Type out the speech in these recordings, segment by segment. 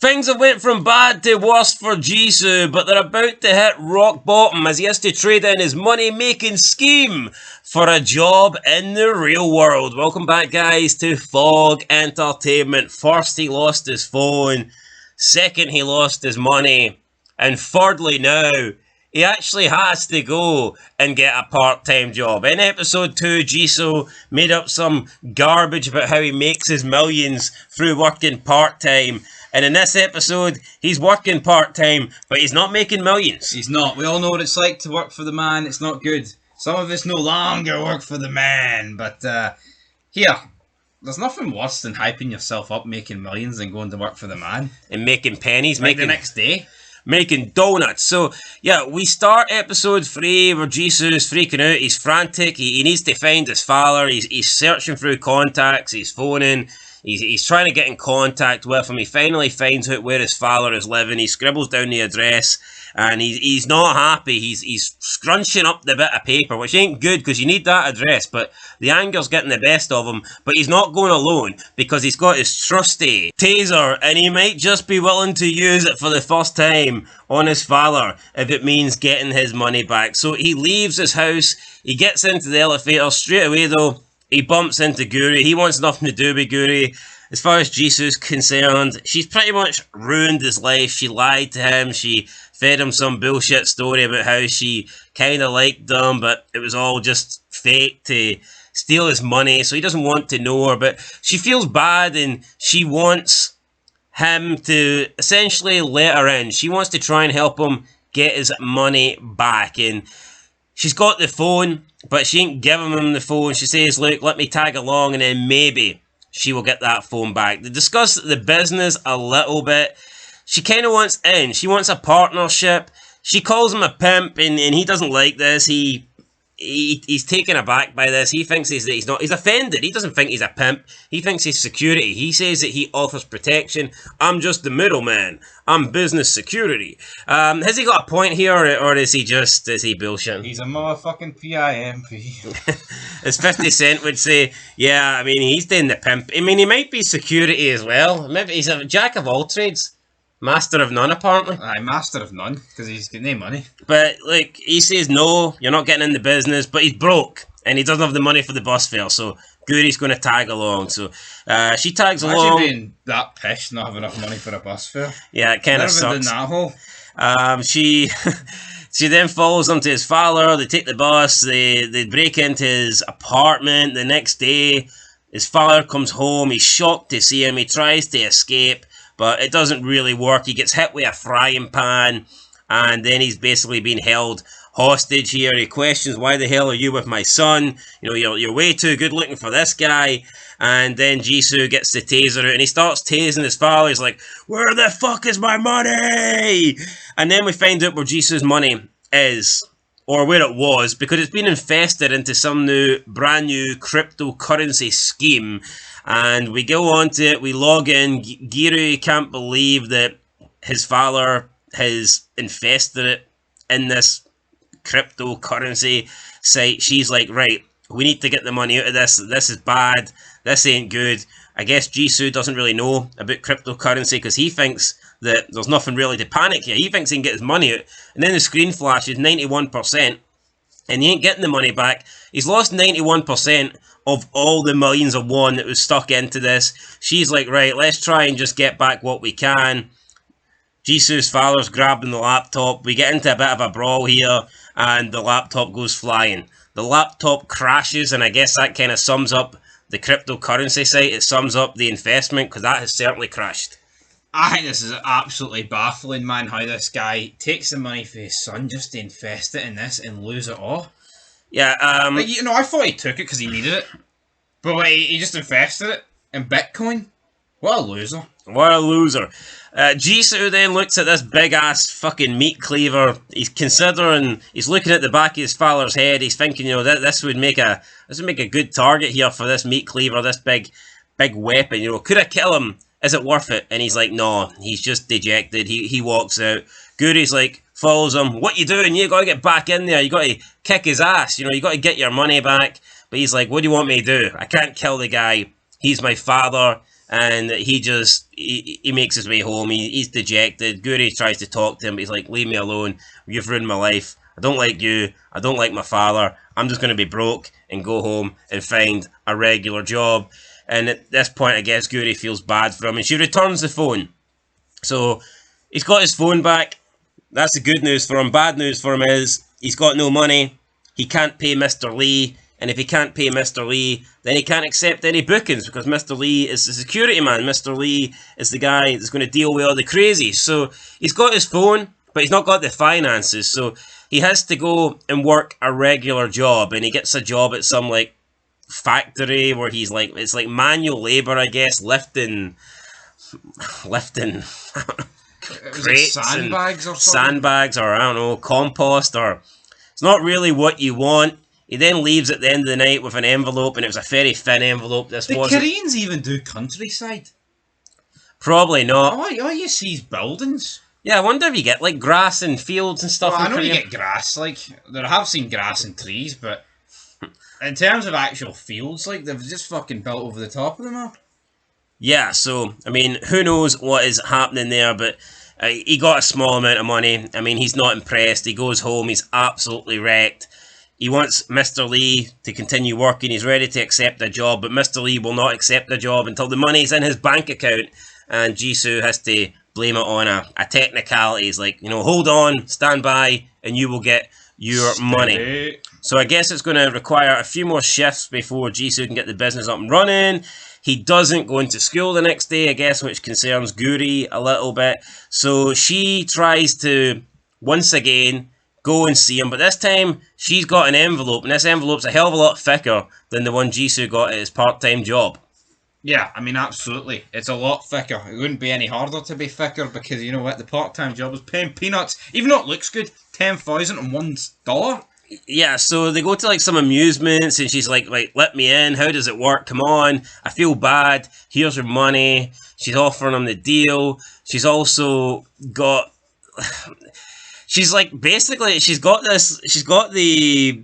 Things have went from bad to worse for Jisoo, but they're about to hit rock bottom as he has to trade in his money-making scheme for a job in the real world. Welcome back, guys, to Fog Entertainment. First, he lost his phone. Second, he lost his money. And thirdly, now, he actually has to go and get a part-time job. In episode 2, Jisoo made up some garbage about how he makes his millions through working part-time. And in this episode, he's working part-time, but he's not making millions. He's not. We all know what it's like to work for the man. It's not good. Some of us no longer work for the man. But here, there's nothing worse than hyping yourself up, making millions, and going to work for the man. And making pennies. Like the next day. Making donuts. So, yeah, we start episode 3 where Jisoo's freaking out. He's frantic. He needs to find his father. He's searching through contacts. He's phoning. He's trying to get in contact with him. He finally finds out where his father is living. He scribbles down the address, and he's not happy. He's scrunching up the bit of paper, which ain't good because you need that address, but the anger's getting the best of him. But he's not going alone because he's got his trusty taser, and he might just be willing to use it for the first time on his father if it means getting his money back. So he leaves his house. He gets into the elevator. Straight away, though, he bumps into Gyuri. He wants nothing to do with Gyuri. As far as Jisoo's concerned, she's pretty much ruined his life. She lied to him. She fed him some bullshit story about how she kind of liked him, but it was all just fake to steal his money, so he doesn't want to know her. But she feels bad, and she wants him to essentially let her in. She wants to try and help him get his money back, and she's got the phone, but she ain't giving him the phone. She says, look, let me tag along, and then maybe she will get that phone back. They discuss the business a little bit. She kind of wants in. She wants a partnership. She calls him a pimp, and he doesn't like this. He's taken aback by this. He thinks he's not. He's offended. He doesn't think he's a pimp. He thinks he's security. He says that he offers protection. I'm just the middleman. I'm business security. Has he got a point here, or is he bullshitting? He's a motherfucking PIMP. As 50 Cent would say, yeah, I mean, he's doing the pimp. I mean, he might be security as well. Maybe he's a jack of all trades. Master of none, apparently. Aye, master of none, because he's getting no money. But, like, he says, no, you're not getting in the business, but he's broke, and he doesn't have the money for the bus fare, so Gyuri's going to tag along. So, she tags along. Imagine being that pissed, not having enough money for a bus fare. Yeah, it kind of sucks. That hole. She then follows him to his father. They take the bus. They break into his apartment. The next day, his father comes home. He's shocked to see him. He tries to escape, but it doesn't really work. He gets hit with a frying pan, and then he's basically being held hostage here. He questions, why the hell are you with my son? You know, you're way too good looking for this guy. And then Jisoo gets the taser out, and he starts tasing his father. He's like, where the fuck is my money? And then we find out where Jisoo's money is, or where it was, because it's been invested into some brand new cryptocurrency scheme. And we go on to it, we log in. Gyuri can't believe that his father has invested it in this cryptocurrency site. She's like, right, we need to get the money out of this. This is bad. This ain't good. I guess Jisoo doesn't really know about cryptocurrency because he thinks that there's nothing really to panic here. He thinks he can get his money out. And then the screen flashes 91%, and he ain't getting the money back. He's lost 91% of all the millions of won that was stuck into this. She's like, right, let's try and just get back what we can. Jisoo's father's grabbing the laptop. We get into a bit of a brawl here, and the laptop goes flying. The laptop crashes, and I guess that kind of sums up the cryptocurrency site. It sums up the investment, because that has certainly crashed. I think this is absolutely baffling, man, how this guy takes the money for his son just to invest it in this and lose it all. Yeah, like, you know, I thought he took it because he needed it. But wait, he just invested it in Bitcoin? What a loser. What a loser. Jisoo then looks at this big-ass fucking meat cleaver. He's looking at the back of his father's head. He's thinking, you know, this would make a good target here for this meat cleaver, this big weapon. You know, could I kill him? Is it worth it? And he's like, no. He's just dejected. He walks out. Gyuri's like, follows him. What you doing? You got to get back in there. You got to kick his ass. You know, you got to get your money back. But he's like, what do you want me to do? I can't kill the guy. He's my father. and he makes his way home. He's dejected. Gyuri tries to talk to him, but he's like, leave me alone. You've ruined my life. I don't like you. I don't like my father. I'm just going to be broke and go home and find a regular job. And at this point, I guess Gyuri feels bad for him, and she returns the phone. So he's got his phone back. That's the good news for him. Bad news for him is he's got no money. He can't pay Mr. Lee. And if he can't pay Mr. Lee, then he can't accept any bookings because Mr. Lee is the security man. Mr. Lee is the guy that's going to deal with all the crazies. So he's got his phone, but he's not got the finances. So he has to go and work a regular job. And he gets a job at some like factory where he's like, it's like manual labor, I guess, lifting crates, sandbags or something? Sandbags, or I don't know, compost, or it's not really what you want. He then leaves at the end of the night with an envelope, and it was a very thin envelope. The Koreans even do countryside? Probably not. All you see is buildings. Yeah, I wonder if you get like grass and fields and stuff. Well, I know Korea. you get grass. Like I have seen grass and trees, but in terms of actual fields, like they've just fucking built over the top of them all. Yeah, so I mean, who knows what is happening there? But he got a small amount of money. I mean, he's not impressed. He goes home. He's absolutely wrecked. He wants Mr. Lee to continue working. He's ready to accept a job, but Mr. Lee will not accept a job until the money's in his bank account, and Jisoo has to blame it on a technicality. He's like, hold on, stand by, and you will get your money. So I guess it's going to require a few more shifts before Jisoo can get the business up and running. He doesn't go into school the next day, I guess, which concerns Gyuri a little bit. So she tries to, once again, go and see him, but this time she's got an envelope, and this envelope's a hell of a lot thicker than the one Jisoo got at his part-time job. Yeah, I mean, absolutely. It's a lot thicker. It wouldn't be any harder to be thicker because, you know what, the part-time job is paying peanuts. Even though it looks good, $10,001. Yeah, so they go to like some amusements, and she's like, let me in. How does it work? Come on. I feel bad. Here's your money. She's offering him the deal. She's also got... She's like, basically, she's got the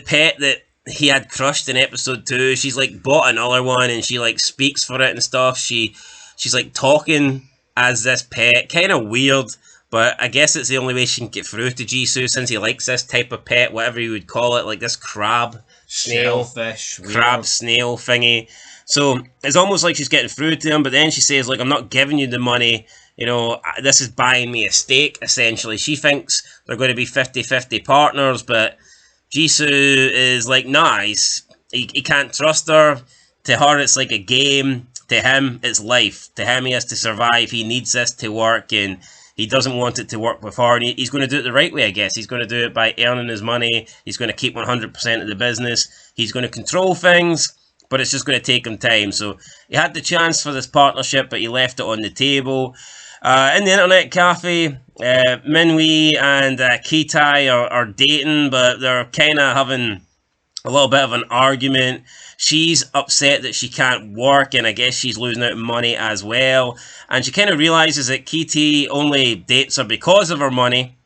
pet that he had crushed in episode 2. She's like bought another one, and she like speaks for it and stuff. She's like talking as this pet, kind of weird, but I guess it's the only way she can get through to Jisoo since he likes this type of pet, whatever you would call it, like this crab, snail, shellfish, crab, snail thingy. So it's almost like she's getting through to him, but then she says, like, I'm not giving you the money. This is buying me a steak, essentially. She thinks they're going to be 50-50 partners, but Jisoo is like, nah, he can't trust her. To her, it's like a game. To him, it's life. To him, he has to survive. He needs this to work, and he doesn't want it to work with her. And he's going to do it the right way, I guess. He's going to do it by earning his money. He's going to keep 100% of the business. He's going to control things, but it's just going to take him time. So he had the chance for this partnership, but he left it on the table. In the internet cafe, Minwee and Kitai are dating, but they're kind of having a little bit of an argument. She's upset that she can't work, and I guess she's losing out on money as well. And she kind of realizes that Kitai only dates her because of her money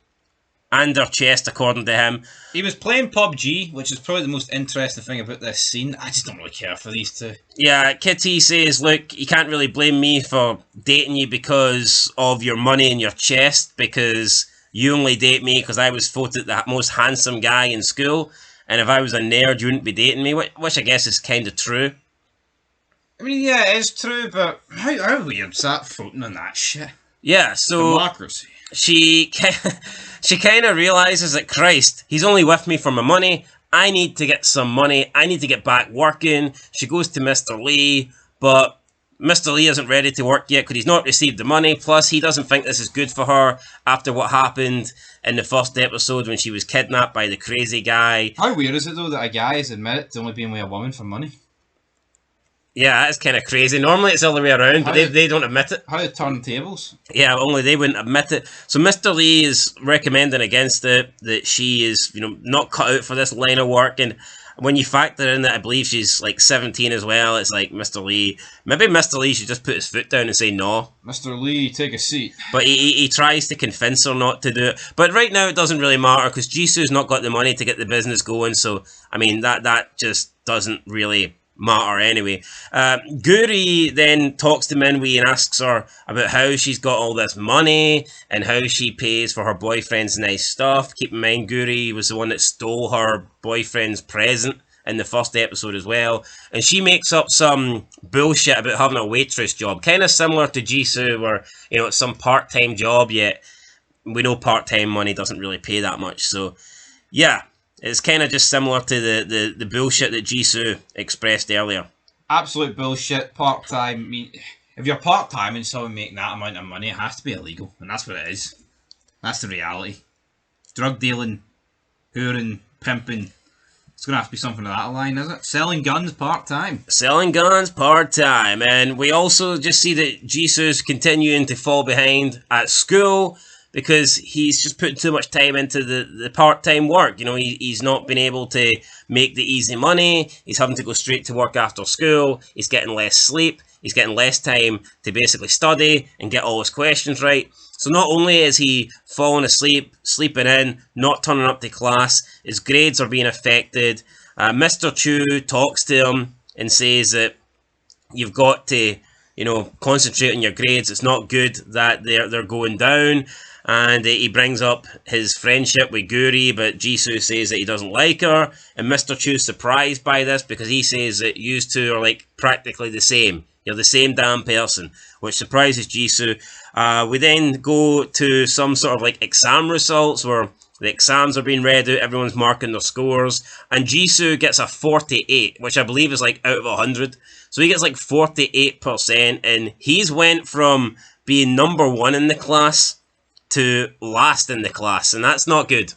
and her chest, according to him. He was playing PUBG, which is probably the most interesting thing about this scene. I just don't really care for these two. Yeah, Kitty says, look, you can't really blame me for dating you because of your money and your chest, because you only date me because I was voted the most handsome guy in school, and if I was a nerd, you wouldn't be dating me, which I guess is kind of true. I mean, yeah, it is true, but how weird's that voting on that shit? Yeah, so... Democracy. She kind of realizes that, Christ, he's only with me for my money. I need to get some money. I need to get back working. She goes to Mr. Lee, but Mr. Lee isn't ready to work yet because he's not received the money. Plus, he doesn't think this is good for her after what happened in the first episode when she was kidnapped by the crazy guy. How weird is it, though, that a guy has admitted to only being with a woman for money? Yeah, that's kind of crazy. Normally it's the other way around, but they don't admit it. How to turn tables? Yeah, only they wouldn't admit it. So Mr. Lee is recommending against it, that she is, not cut out for this line of work. And when you factor in that I believe she's like 17 as well, it's like maybe Mr. Lee should just put his foot down and say no. Mr. Lee, take a seat. But he tries to convince her not to do it. But right now it doesn't really matter because Jisoo's not got the money to get the business going. So, I mean, that just doesn't really matter anyway. Gyuri then talks to Minwee and asks her about how she's got all this money and how she pays for her boyfriend's nice stuff. Keep in mind, Gyuri was the one that stole her boyfriend's present in the first episode as well. And she makes up some bullshit about having a waitress job. Kind of similar to Jisoo, where, you know, it's some part-time job, yet we know part-time money doesn't really pay that much. So, yeah. It's kind of just similar to the bullshit that Jisoo expressed earlier. Absolute bullshit. Part-time. I mean, if you're part-time and someone making that amount of money, it has to be illegal. And that's what it is. That's the reality. Drug dealing, hooring, pimping. It's going to have to be something of that line, is it? Selling guns part-time. Selling guns part-time. And we also just see that Jisoo's continuing to fall behind at school, because he's just putting too much time into the part-time work. You know, he's not been able to make the easy money. He's having to go straight to work after school. He's getting less sleep. He's getting less time to basically study and get all his questions right. So not only is he falling asleep, sleeping in, not turning up to class, his grades are being affected. Mr. Chu talks to him and says that you've got to, you know, concentrate on your grades. It's not good that they're going down. And he brings up his friendship with Gyuri, but Jisoo says that he doesn't like her. And Mr. Chu's surprised by this because he says that you two are like practically the same. You're the same damn person, which surprises Jisoo. We then go to some sort of like exam results where the exams are being read out, everyone's marking their scores, and Jisoo gets a 48, which I believe is like out of 100. So he gets like 48%, and he's went from being number one in the class to last in the class, and that's not good.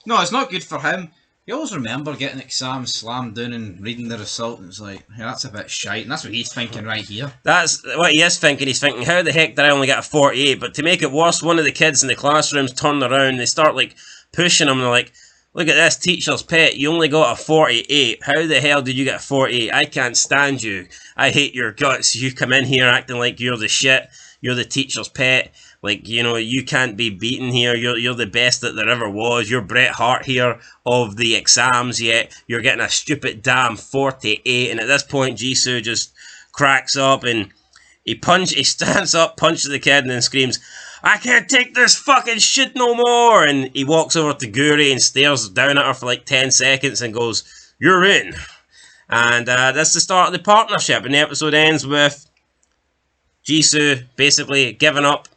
No, it's not good for him. You always remember getting exams slammed down and reading the result, and it's like, yeah, that's a bit shite, and that's what he's thinking right here. That's what he is thinking. He's thinking, how the heck did I only get a 48? But to make it worse, one of the kids in the classrooms turn around, they start like pushing him, and they're like, look at this, teacher's pet, you only got a 48. How the hell did you get a 48? I can't stand you. I hate your guts. You come in here acting like you're the shit. You're the teacher's pet. Like, you know, you can't be beaten here. You're the best that there ever was. You're Bret Hart here of the exams, yet you're getting a stupid damn 48. And at this point, Jisoo just cracks up and he stands up, punches the kid, and then screams, I can't take this fucking shit no more. And he walks over to Gyuri and stares down at her for like 10 seconds and goes, you're in. And that's the start of the partnership. And the episode ends with Jisoo basically giving up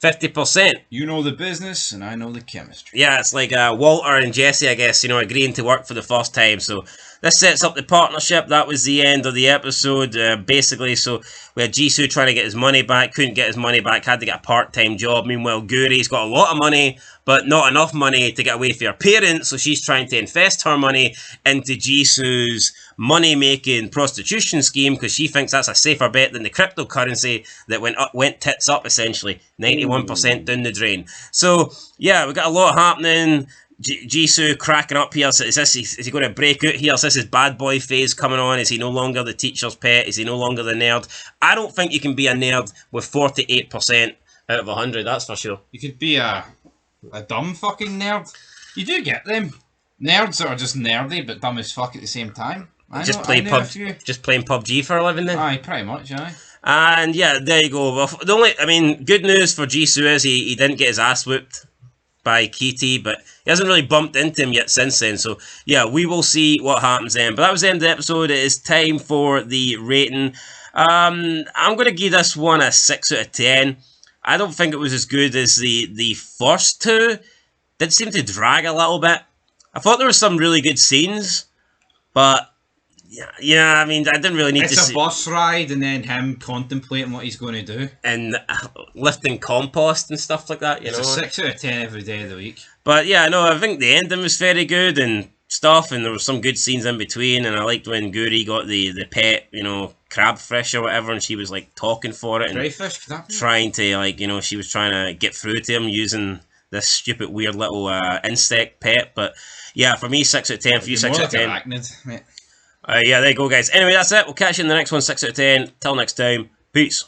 50%. You know the business, and I know the chemistry. Yeah, it's like Walter and Jesse, I guess, you know, agreeing to work for the first time. So this sets up the partnership. That was the end of the episode, basically. So we had Jisoo trying to get his money back, couldn't get his money back, had to get a part-time job. Meanwhile, Gyuri's got a lot of money, but not enough money to get away from her parents. So she's trying to invest her money into Jisoo's money-making prostitution scheme because she thinks that's a safer bet than the cryptocurrency that went tits up, essentially. 91% down the drain. So, yeah, we got a lot happening. Jisoo cracking up here. Is he going to break out here? Is this his bad boy phase coming on? Is he no longer the teacher's pet? Is he no longer the nerd? I don't think you can be a nerd with 48% out of 100, that's for sure. You could be a dumb fucking nerd. You do get them. Nerds that are just nerdy but dumb as fuck at the same time. Just playing PUBG for a living then? Aye, pretty much, aye. And yeah, there you go. Well, good news for Jisoo is he didn't get his ass whooped by Kitty, but he hasn't really bumped into him yet since then. So yeah, we will see what happens then. But that was the end of the episode. It is time for the rating. I'm going to give this one a 6 out of 10. I don't think it was as good as the first two. Did seem to drag a little bit. I thought there were some really good scenes, but yeah, I mean, I didn't really need to see... It's a bus ride and then him contemplating what he's going to do. And lifting compost and stuff like that, you know. It's a 6 out of 10 every day of the week. But yeah, no, I think the ending was very good and stuff, and there were some good scenes in between, and I liked when Gyuri got the pet, you know, crabfish or whatever, and she was like talking for it. Crayfish? Trying to, like, you know, she was trying to get through to him using this stupid, weird little insect pet. But yeah, for me, 6 out of 10. For you, 6 out of 10. Arachnid, mate. Yeah, there you go, guys. Anyway, that's it. We'll catch you in the next one, 6 out of 10. Till next time, peace.